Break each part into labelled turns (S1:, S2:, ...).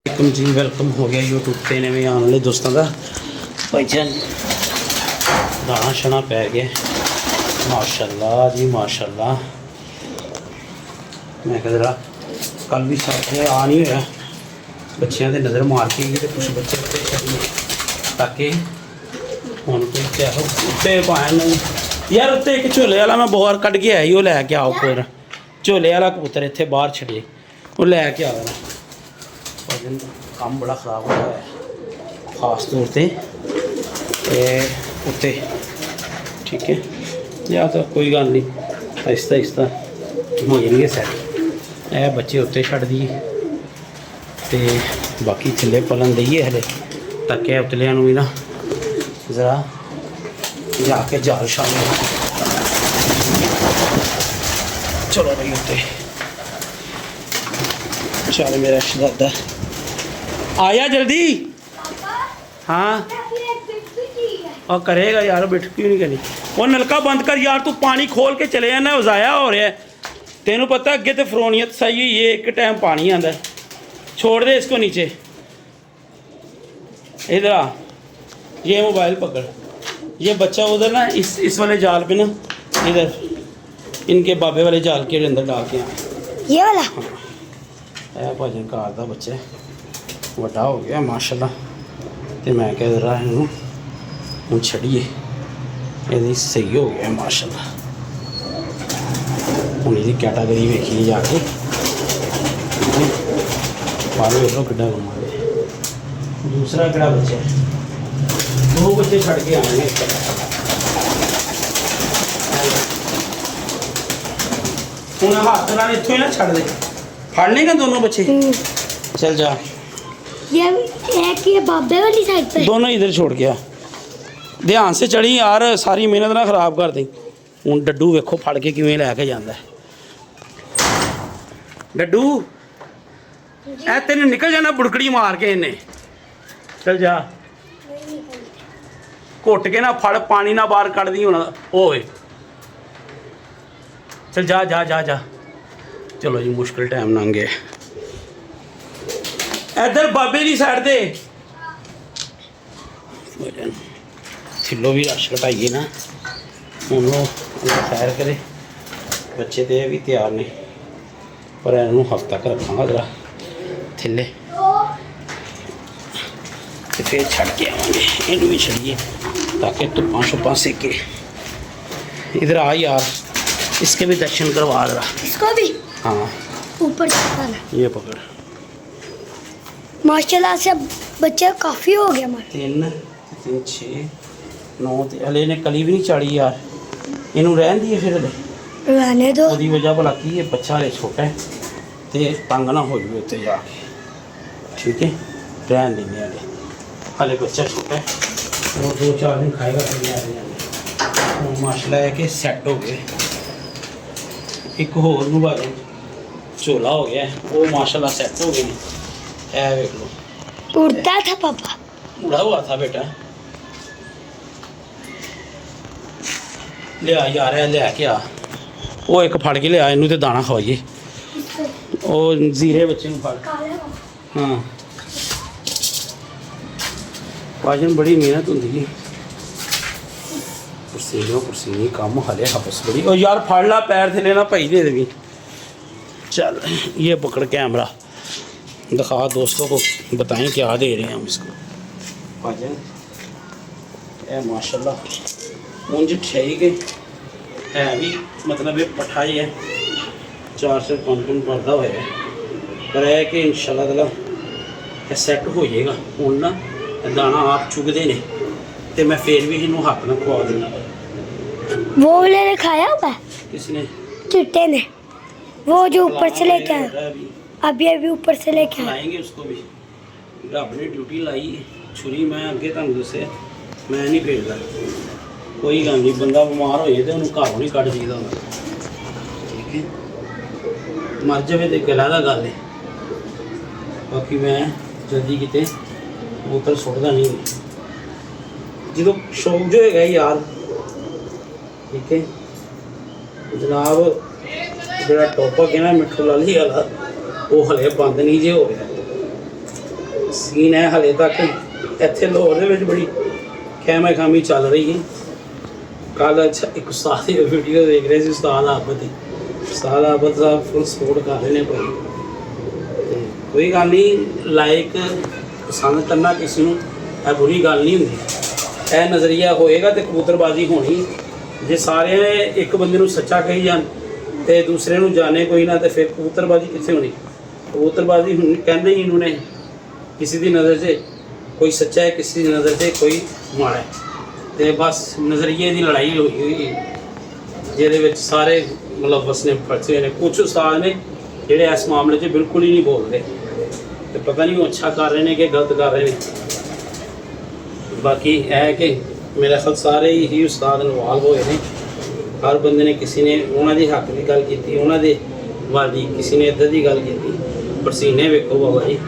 S1: Welcome जी welcome हो गया YouTube पे नवे आने वाले दोस्तों का भाई जान दाना शना पै गया माशाल्लाह जी माशाल्लाह। मैं कह कल भी साथ आ नहीं होया बच्चों के नज़र मार के गई तो कुछ बच्चे ताकि हूँ कोई क्या उत्ते पाए यार उत्ते एक झोले वाला मैं बाहर कट के आई वो लैके आओ उपर झोले वाला कबूतर इतने बाहर छड़े वो लैके आ देना काम बड़ा ख़राब होया है खास तौर पे उत्ते ठीक है या तो कोई गल नहीं आहिस्ता आहिस्ता हो जाएंगे सैट ए बच्चे उत्ते छड़ दिए तो बाकी थले पलन दईए हले ताकि उतलिया भी ना ज़रा जाके जाल शामिल चलो भाई उत्ते चल मेरा शहजादा आया जल्दी। हाँ और करेगा यार बिठ क्यों नहीं करनी वो नलका बंद कर यार तू पानी खोल के चले जाना ज़ाया हो रहा है तेनों पता अगे तो फरोनियत सही हुई है एक टाइम पानी आता है छोड़ दे इसको नीचे इधर आ ये मोबाइल पकड़ ये बच्चा उधर ना इस वाले जाल पे ना इधर इनके बाबे वाले जाल के अंदर डाल के आए ये वाला है भजन कार का बच्चा वड्डा हो गया माशाल्लाह तो मैं कह रहा हूँ हूँ छड़िए ये सही हो गया माशाल्लाह हूँ ये कैटागरी वेखिए जाके पालो वेख लो किड्डा घुमा दूसरा किड़ा बच्चा दो बच्चे छड़ के आएंगे हूँ हाथ नाल इत्थों ही ना छड़ दे फड़ लेगा दोनों बच्चे चल जा
S2: ये एक ये बाबे वाली साइड पे
S1: दोनों इधर छोड़ गया ध्यान से चढ़ी यार सारी मेहनत ना खराब कर दी हूँ डड्डू वेखो फड़ के किवें लैके जांदा है डड्डू ए तेने निकल जाना बुड़कड़ी मार के इन्हें चल जा घुट के ना फड़ पानी ना बाहर कड़ दी होना ओए चल जा जा जा जा चलो जी मुश्किल टाइम लंघ गया इधर बाबे की साइड दे थिलो भी रश घटाइए ना हूँ खैर करे बच्चे तो भी तैयार ने पर इन्हों हफ्ता तक रखा जरा थिले तो फिर छड़ के आवेंगे इनू भी छड़िए ताकि धुप्पा शुप्पा सेके इधर आ यार इसके भी दर्शन करवा जरा
S2: इसको भी
S1: हाँ
S2: ऊपर जाना
S1: ये पकड़
S2: माशाल्लाह से बच्चे काफ़ी हो गया हमारे
S1: 3 6 9 हले ने कली भी नहीं चाड़ी यार इनू रहन दिए फिर हले
S2: रहने दो
S1: ਉਹਦੀ वजह भला की है बच्चा हले छोटा है तो तंग ना हो जाए उत्ते जाके ठीक है रहन देंगे हले बच्चा छोटा है वो 2-4 दिन खाएगा फिर माशाल्लाह है कि सैट हो गए एक होर नूं बारे झोला हो गया वो माशाल्लाह सैट हो गए है देख लो
S2: उड़ता था पापा
S1: उड़ा हुआ था बेटा ले आ यार ले आके आ वो एक फड़ के ले आ इनू तो दाना खवाइए वो जीरे बच्चे फड़ हाँ भाजन बड़ी मेहनत होंगी जी परसीनी कम हले हबस बड़ी और यार फड़ ला पैर थे लेना भाई दे देवी चल ये पकड़ कैमरा दिखा दोस्तों को बताएं क्या दे रहे हैं हम इसको भाजन ए माशाल्लाह मुंज ठीक है भी मतलब ये पठाई है 4 से 5 दिन पड़ता हुआ है पर है कि इंशाल्लाह ताला सैट हो जाएगा हूँ ना दाना आप चुगते ने तो मैं फिर भी इनू हाथ ना खुआ देना
S2: वो वाले ने खाया हुआ है
S1: किसने
S2: चिट्टे ने वो जो ऊपर से लेके आया अभी ऊपर से लेके आया
S1: लाएंगे उसको भी रब ने ड्यूटी लाई छुरी मैं अगे तुम दसे मैं नहीं फेरदा कोई गल नहीं बंदा बीमार हो जाए तो उन्होंने घरों नहीं कट चाहिए ठीक है मर जाए तो गला का गल है बाकी मैं जल्दी किते बोतल सुटदा नहीं जो शौक जो है यार ठीक है जनाब जो टॉपक है ना मिठू लाली वाला वो हले बंद नहीं जे हो रहा ਸੀਨ ਹੈ ਹਲੇ ਤੱਕ ਇੱਥੇ ਲਾਹੌਰ ਦੇ ਵਿੱਚ ਬੜੀ ਖੈਮਾ ਖਾਮੀ ਚੱਲ ਰਹੀ ਹੈ। ਕੱਲ ਅੱਛਾ ਇੱਕ ਉਸਤਾਦ ਦੀ ਵੀਡੀਓ ਦੇਖ ਰਹੇ ਸੀ, ਉਸਤਾਦ ਆਬਦ ਸਾਹਿਬ ਫੁੱਲ ਸਪੋਰਟ ਕਰ ਰਹੇ ਨੇ ਭਾਈ। ਤੇ ਕੋਈ ਗੱਲ ਨਹੀਂ, ਲਾਈਕ ਪਸੰਦ ਕਰਨਾ ਕਿਸੇ ਨੂੰ ਇਹ ਬੁਰੀ ਗੱਲ ਨਹੀਂ ਹੁੰਦੀ। ਇਹ ਨਜ਼ਰੀਆ ਹੋਏਗਾ ਤੇ ਕਬੂਤਰਬਾਜ਼ੀ ਹੋਣੀ। ਜੇ ਸਾਰੇ ਇੱਕ ਬੰਦੇ ਨੂੰ ਸੱਚਾ ਕਹੀ ਜਾਣ ਤੇ ਦੂਸਰੇ ਨੂੰ ਜਾਣੇ ਕੋਈ ਨਾ, ਤੇ ਫਿਰ ਕਬੂਤਰਬਾਜ਼ੀ ਕਿੱਥੇ ਹੋਣੀ। ਕਬੂਤਰਬਾਜ਼ੀ ਹੁਣ ਕਹਿੰਦੇ ਹੀ ਇਹਨੂੰ ਨੇ, ਕਿਸੇ ਦੀ ਨਜ਼ਰ 'ਚ ਕੋਈ ਸੱਚਾ ਹੈ, ਕਿਸੇ ਦੀ ਨਜ਼ਰ 'ਚ ਕੋਈ ਮਾੜਾ ਹੈ। ਤੇ ਬਸ ਨਜ਼ਰੀਏ ਦੀ ਲੜਾਈ ਹੋਈ ਹੈ, ਜਿਹਦੇ ਵਿੱਚ ਸਾਰੇ ਮੁਲਵਸ ਨੇ ਫਸੇ ਨੇ। ਕੁਝ ਉਸਤਾਦ ਨੇ ਜਿਹੜੇ ਇਸ ਮਾਮਲੇ 'ਚ ਬਿਲਕੁਲ ਹੀ ਨਹੀਂ ਬੋਲਦੇ, ਤੇ ਪਤਾ ਨਹੀਂ ਉਹ ਅੱਛਾ ਕਰ ਰਹੇ ਨੇ ਕਿ ਗਲਤ ਕਰ ਰਹੇ ਨੇ। ਬਾਕੀ ਇਹ ਹੈ ਕਿ ਮੇਰਾ ਖਿਆਲ ਸਾਰੇ ਹੀ ਉਸਤਾਦ ਇਨਵੋਲਵ ਹੋਏ ਨੇ। ਹਰ ਬੰਦੇ ਨੇ, ਕਿਸੇ ਨੇ ਉਹਨਾਂ ਦੇ ਹੱਕ ਦੀ ਗੱਲ ਕੀਤੀ, ਉਹਨਾਂ ਦੇ ਵਾਲੀ ਕਿਸੇ ਨੇ ਇੱਧਰ ਦੀ ਗੱਲ ਕੀਤੀ। ਪਸੀਨੇ ਵੇਖੋ ਬਾਬਾ ਜੀ,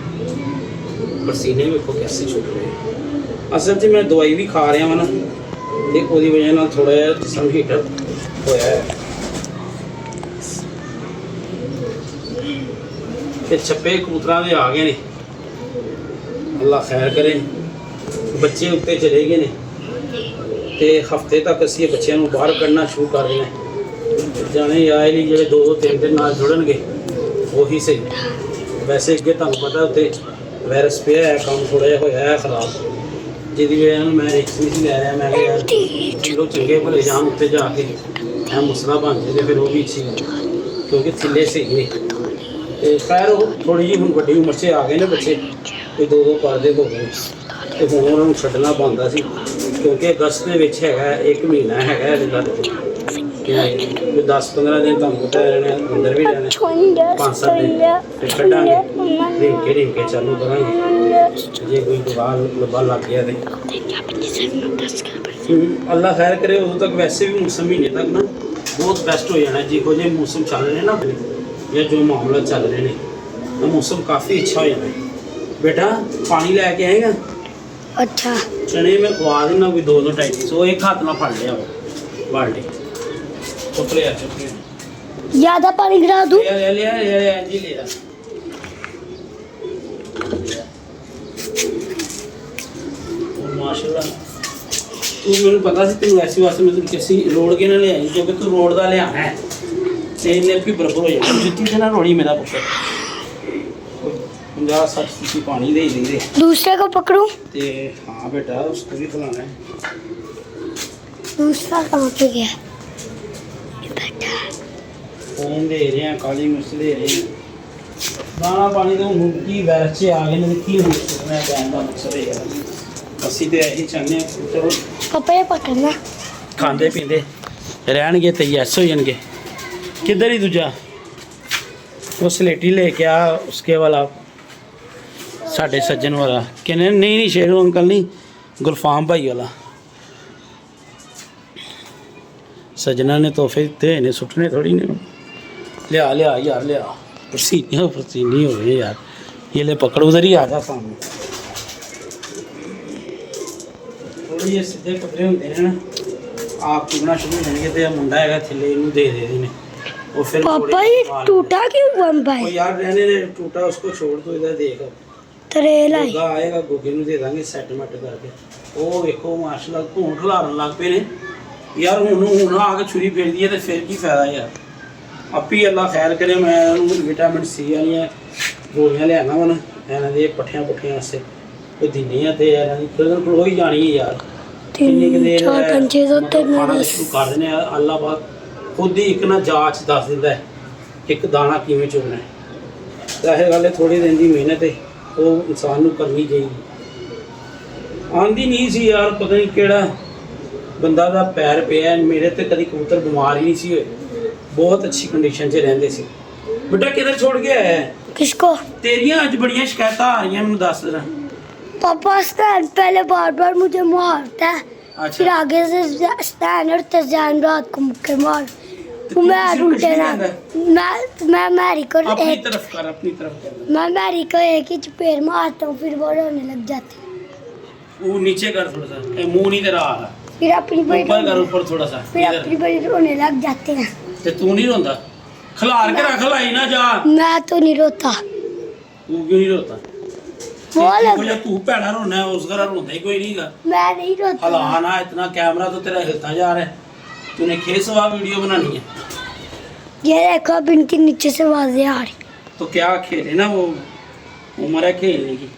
S1: ਪਸੀਨੇ ਵੇਖੋ ਕੈਸੇ ਛੁੱਟ ਰਹੇ। ਅਸਲ 'ਚ ਮੈਂ ਦਵਾਈ ਵੀ ਖਾ ਰਿਹਾ ਵਾਂ ਨਾ, ਤੇ ਉਹਦੀ ਵਜ੍ਹਾ ਨਾਲ ਥੋੜ੍ਹਾ ਜਿਹਾ ਜਿਸਮ ਹੀਟਰ ਹੋਇਆ ਹੈ। ਤੇ ਛੱਪੇ ਕਬੂਤਰਾਂ ਦੇ ਆ ਗਏ ਨੇ, ਅੱਲਾ ਖੈਰ ਕਰੇ। ਬੱਚੇ ਉੱਤੇ ਚਲੇ ਗਏ ਨੇ ਤੇ ਹਫਤੇ ਤੱਕ ਅਸੀਂ ਬੱਚਿਆਂ ਨੂੰ ਬਾਹਰ ਕੱਢਣਾ ਸ਼ੁਰੂ ਕਰ ਦੇਣਾ। ਜਾਣੇ ਆਏ ਨਹੀਂ ਜਿਹੜੇ 2-3 ਦਿਨ ਨਾਲ ਜੁੜਨਗੇ ਉਹੀ ਸਹੀ। ਵੈਸੇ ਅੱਗੇ ਤੁਹਾਨੂੰ ਪਤਾ ਉੱਤੇ ਵਾਇਰਸ ਪਿਆ ਹੈ, ਕੰਮ ਥੋੜ੍ਹਾ ਜਿਹਾ ਹੋਇਆ ਹੈ ਖਰਾਬ, ਜਿਹਦੀ ਵਜ੍ਹਾ ਨਾਲ ਮੈਂ ਰਿਸਕ ਨਹੀਂ ਸੀ ਲੈ ਰਿਹਾ। ਮੈਂ ਕਿਹਾ ਯਾਰ ਚਲੋ ਚੰਗੇ ਭਲੇ ਜਾਣ ਉੱਤੇ ਜਾ ਕੇ ਇਹ ਮਸਲਾ ਬਣ ਜਾਏ, ਫਿਰ ਉਹ ਵੀ ਅੱਛੀ ਗੱਲ, ਕਿਉਂਕਿ ਥੱਲੇ ਸਹੀ ਨੇ। ਤੇ ਖੈਰ ਉਹ ਥੋੜ੍ਹੀ ਜਿਹੀ ਹੁਣ ਵੱਡੀ ਉਮਰ 'ਚ ਆ ਗਏ ਨੇ ਬੱਚੇ, ਕੋਈ 2-2 ਪਰਦੇ ਹੋ ਗਏ, ਤੇ ਹੁਣ ਉਹਨਾਂ ਨੂੰ ਛੱਡਣਾ ਬਣਦਾ ਸੀ, ਕਿਉਂਕਿ ਅਗਸਤ ਦੇ ਵਿੱਚ ਹੈਗਾ 1 ਮਹੀਨਾ ਹੈਗਾ ਇਹਦੇ ਗੱਲ 'ਚ। 10-15 ਦਿਨ ਤੁਹਾਨੂੰ ਪਤਾ ਰਹਿਣਾ, ਅੰਦਰ ਵੀ ਰਹਿਣਾ, 5-7 ਦਿਨ ਫਿਰ ਕੱਢਾਂਗੇ, ਰਿੰਕੇ ਚਾਲੂ ਕਰਾਂਗੇ। ਜੇ ਕੋਈ ਲੱਭਾ ਲੱਗ ਗਿਆ ਤੇ ਅੱਲਾ ਖੈਰ ਕਰੇ। ਉਦੋਂ ਤੱਕ ਵੈਸੇ ਵੀ ਮੌਸਮ ਮਹੀਨੇ ਤੱਕ ਨਾ ਬਹੁਤ ਬੈਸਟ ਹੋ ਜਾਣਾ। ਜਿਹੋ ਜਿਹੇ ਮੌਸਮ ਚੱਲ ਰਹੇ ਨਾ ਜਾਂ ਜੋ ਮਾਮਲਾ ਚੱਲ ਰਹੇ ਨੇ, ਤਾਂ ਮੌਸਮ ਕਾਫੀ ਅੱਛਾ ਹੋ ਜਾਣਾ। ਬੇਟਾ ਪਾਣੀ ਲੈ ਕੇ ਆਏਗਾ?
S2: अच्छा
S1: ਚਣੇ ਮੈਂ ਖਵਾ ਦੇਣਾ ਕੋਈ 2-2 ਸੌ, ਇੱਕ ਹੱਥ ਨਾਲ ਫੜ ਲਿਆ ਬਾਲਟੀ। ਚੁੱਪ ਲਿਆ
S2: ज्यादा पानी गिरा दूं?
S1: ਲਿਆ ਜੀ ਲਿਆ। ਮਾਸ਼ਾਅੱਲਾ ਤੂੰ ਮੈਨੂੰ ਪਤਾ ਸੀ ਤੈਨੂੰ ਐਸੀ ਵਾਸਤੇ ਮੈਂ ਤੈਨੂੰ ਕਿਸੇ ਰੋੜ ਕੇ ਨਾ ਲਿਆਈ, ਕਿਉਂਕਿ ਤੂੰ ਰੋੜ ਦਾ ਲਿਆਣਾ ਹੈ ਤੇ ਇਹਨੇ ਵੀ ਬਰਬਰ ਹੋ ਜਾਣਾ। ਜੁੱਤੀ ਤੇ ਨਾ ਰੋੜੀ ਮੇਰਾ ਪੁੱਤ। 50-60 सीसी पानी दे ही दे।
S2: दूसरे को पकड़ूं?
S1: ते हाँ बेटा उसको भी खिलाना है।
S2: दूसरा कहाँ पे गया?
S1: फोन दे रहे हैं, काली मिर्च दे रहे हैं, दाना पानी तो मुर्गी वैसे आ गए ने की हो सकना है। कहने का मकसद है यार ਅਸੀਂ ਤੇ ਇਹੀ ਚਾਹੁੰਦੇ ਹਾਂ ਚਲੋ
S2: पापा ये पकड़ना।
S1: ਖਾਂਦੇ ਪੀਂਦੇ ਰਹਿਣਗੇ ਤੇ ਯੈਸ ਹੋ ਜਾਣਗੇ। ਕਿੱਧਰ ਹੀ ਦੂਜਾ ਉਹ ਸਲੇਟੀ ਲੈ ਕੇ ਆ ਉਸਕੇ ਵਾਲਾ ਸਾਡੇ ਸੱਜਣ ਵਾਲਾ ਕਹਿੰਦੇ ਨਹੀਂ ਸ਼ੇਰੂ ਅੰਕਲ ਨਹੀਂ, ਗੁਲਫਾਮ ਭਾਈ ਵਾਲਾ। ਸੱਜਣਾ ਨੇ ਤੋਹਫੇ ਦਿੱਤੇ ਨੇ, ਸੁੱਟਣੇ ਥੋੜੀ ਨੇ। ਲਿਆ यार लिया, पसीने हो गए यार। ये ले पकड़, उधर ही आ जा सामने। थोड़ी ये सीधे पकड़े होंगे हैं ना, आप टूटना शुरू हो जाएंगे। तो मुंडा है थले इनू दे देने और फिर
S2: पापा ये टूटा क्यों बम भाई?
S1: यार रहने दे, टूटा उसको छोड़ दो। इधर देख
S2: तरेला
S1: गोगा आएगा, गोगे नू दे देंगे सेटमेंट करके। वो देखो माशाल्लाह धून खिलारन लग पे ने यार। हुण आके छुरी फेर दी है तो फिर की फायदा यार। आपी अल्लाह खैर करे। मैं विटामिन सी वाली गोलियां लियाना वन इन्हों के पट्ठियां पुट्ठियां वास्ते कोई दिनी है, तो इन्होंने हो ही जानी है यार। किन्नी क देर खाना शुरू कर देने। अल्लाह पाक खुद ही एक ना जांच दस दिंदा है एक दाना किवें चुनना है। तो यह गल थोड़ी दिन की मेहनत है, वो इंसान नूं करनी चाहिए। आंदी नहीं सी यार, पता नहीं किहड़ा बंदा दा पैर पिया। मेरे तो कभी कबूतर बीमार ही नहीं सी होए, बहुत अच्छी कंडीशन च रहंदे सी। बेटा किधर छोड़ के आया है?
S2: किसको?
S1: तेरियां अज बड़ियां शिकायत आ रही हैं, मैनूं दस जरा।
S2: पापा स्टैंड पहले बार बार मुझे मारता है, फिर आगे से स्टैंड और तजान रात को मुक्के मार। मैं उल्टे ना मैं मैरी को
S1: अपनी तरफ कर।
S2: मैं मैरी को एक ही चपेट मारता हूँ, फिर वो रोने लग जाती है।
S1: वो नीचे कर थोड़ा सा, मुंह नहीं तेरा आ रहा।
S2: फिर अपनी
S1: ऊपर कर, ऊपर थोड़ा सा।
S2: फिर अपनी बड़ी रोने लग जाते हैं।
S1: ते तू नहीं रोंदा? खिलार के रख लाई ना जा।
S2: मैं तो नहीं रोता।
S1: तू क्यों नहीं रोता?
S2: बोल
S1: मुझे तू भैड़ा रोना है, उस घर रोंदा ही कोई नहींगा।
S2: मैं नहीं रोता
S1: हला ना इतना, कैमरा तो तेरा हिलता जा रहा है। तूने खेसवा वीडियो बनानी है
S2: ये देखो अब इनके नीचे से आवाजें आ रही
S1: तो क्या खेले ना, वो उम्र है खेलने की।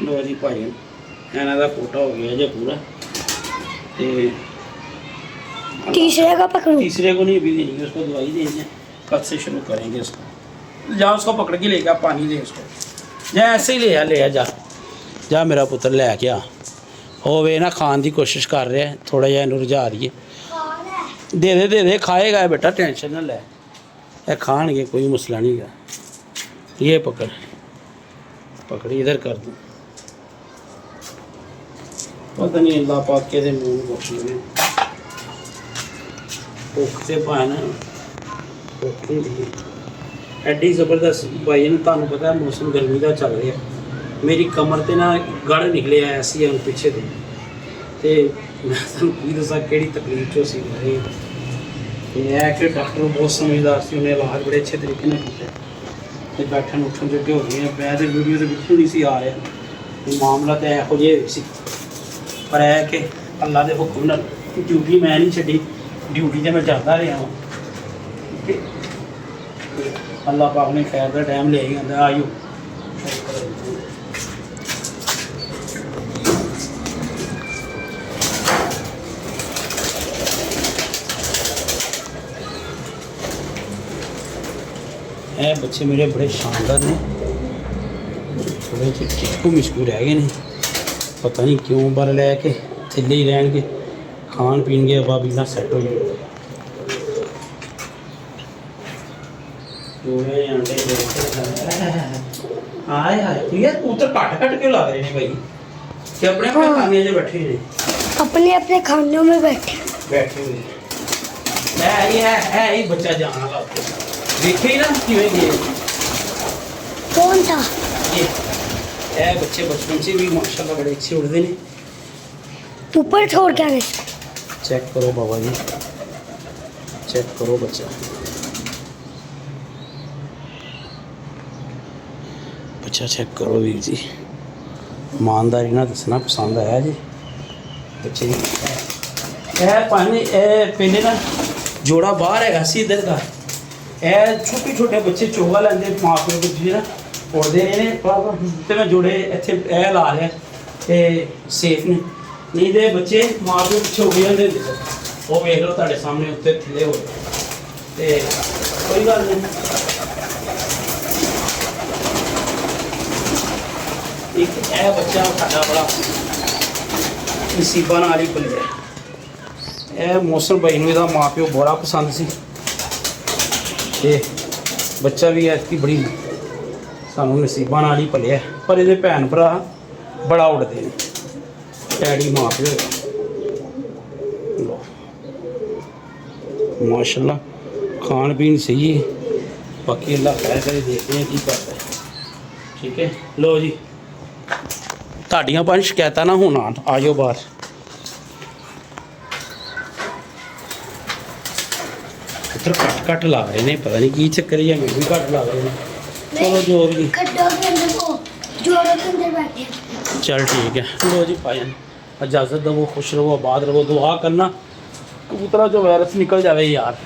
S1: लो जी भाई इन्हों का फोटो हो गया जो पूरा।
S2: तीसरे का पकड़ू
S1: तीसरे को नहीं अभी देंगे, उसको दवाई देंगे, कल से शुरू करेंगे उसको। जा उसको पकड़ के लेके आ, पानी दे उसको। जा ऐसे ही ले आ जा जा मेरा पुत्र ले के आ। हो वे ना खान की कोशिश कर रहा है, थोड़ा जिहा इन्हू रुझा रही है। दे दे खाएगा बेटा, टेंशन ना ले, ये खाएंगे कोई मसला नहीं है। ये पकड़ इधर कर दूँ, पता नहीं अल्लाह पाक के मुँह कुछ नहीं भुख से पाना भुख नहीं एडी जबरदस्त भाई ने। तुहानू पता है मौसम गर्मी का चल रहा है, मेरी कमर ते ना गड़ निकले ऐसी हम पिछे ते मैं तुहानू की दसा केड़ी तकलीफ चो सी रही। ये है कि डॉक्टर बहुत समझदार से, उन्हें इलाज बड़े अच्छे तरीके ने किया ते बैठन उठन जोगे हो गए। मैं तो वीडियो के बिल्कुल नहीं सी आ रहा, मामला तो यहो जिहा सी, पर है कि अल्लाह के हुक्म नाल ड्यूटी मैं नहीं छड्डी, ड्यूटी तो मैं जाता रहा हूँ। अल्लाह पाक ने खैर का टाइम ले आंदा। आयो ए बच्चे मेरे बड़े शानदार ने, थोड़े चिटकू मिचकू रह गए ने, पता नहीं क्यों, पर लैके थल्ले ही रहणगे, खान पीन के हवा भी ना सैट हो जाए। आए हाय यार तू तो कट क्यों ला रहे हैं भाई, कि अपने अपने खाने से बैठे हैं,
S2: अपने अपने खानों में बैठे
S1: हुए है ही बच्चा जाना ला देखे ही ना किवें गए।
S2: कौन था
S1: ये बच्चे बचपन से भी माशाल्लाह बड़े अच्छे उड़ते हैं।
S2: ऊपर छोड़ के आने
S1: चेक करो बाबा जी, चेक करो बच्चा चेक करो वीर जी, ईमानदारी ना दसना पसंद आया जी बच्चे पानी। पहले ना जोड़ा बाहर है सी इधर का, छोटे छोटे बच्चे चोगा लेंगे माँ प्यो जी ना उड़ते रहे तो मैं जोड़े इतने ला रहा ते सेफ ने, नहीं तो बच्चे माँ प्यो पिछे उड़ जाते होंगे। वो वेख लो तुहाडे सामने उत्ते थले हो, कोई गल नहीं। एक है बच्चा साडा बड़ा नसीबा नाल ही पलिया, यह मौसम भाई नूं इहदा माँ प्यो बड़ा पसंद सी ते बच्चा भी ऐसी बड़ी सानू नसीबा नाल ही पलिया, पर इहदे भैन भरा बड़ा उड़दे ने, डैडी माँ प्यो माशाल्लाह खान पीन सही है, बाकी अल्लाह खैर करे, देखते हैं की करता है। ठीक है लो जी, ਤੁਹਾਡੀਆਂ ਪੰਜ ਸ਼ਿਕਾਇਤਾਂ ਨਾ ਹੋਣ, ਆਜੋ ਬਾਹਰ। ਪੁੱਤਰ ਘੱਟ ਲਾ ਰਹੇ ਨੇ, ਪਤਾ ਨਹੀਂ ਕੀ ਚੱਕਰ ਹੈ, ਮੈਨੂੰ ਵੀ ਘੱਟ ਲਾ ਰਹੇ ਨੇ। ਚਲੋ ਜੋ ਵੀ
S2: जोड़ों के अंदर बैठे।
S1: चल ठीक है लो जी भाईजान, इजाज़त दो, खुश रहो, आबाद रहो, दुआ करना कबूतरा जो वायरस निकल जाए यार।